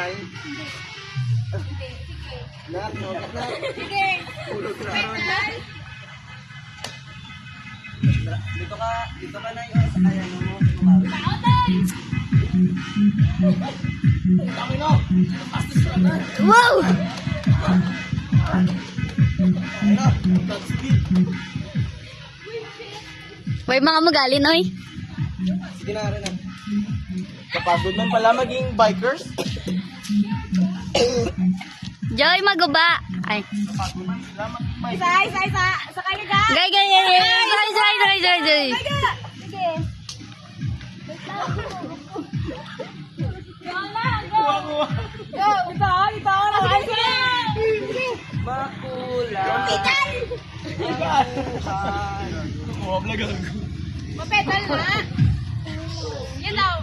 Nay? Hindi. Sige. Nak, no, nak. Sige. Ulog na Wait, ron. Nay. Dito ka na yung sa kaya mo. Kumari. Tao, Tay. Kami no! Pastos ka na! Wow! Ayun na! Top speed! May mga magalin, oy. Sige na rin na. Kapagod man pala maging bikers. Joy, maguba. Ay. Kapagod man sila maging bikers. Sa kanya ga. Gay, gay, gay, gay. Joy. Sige. Kuha. Yo, ito. Sige. Makulang. Kuha vlog ako. Mapetal na. Yan daw.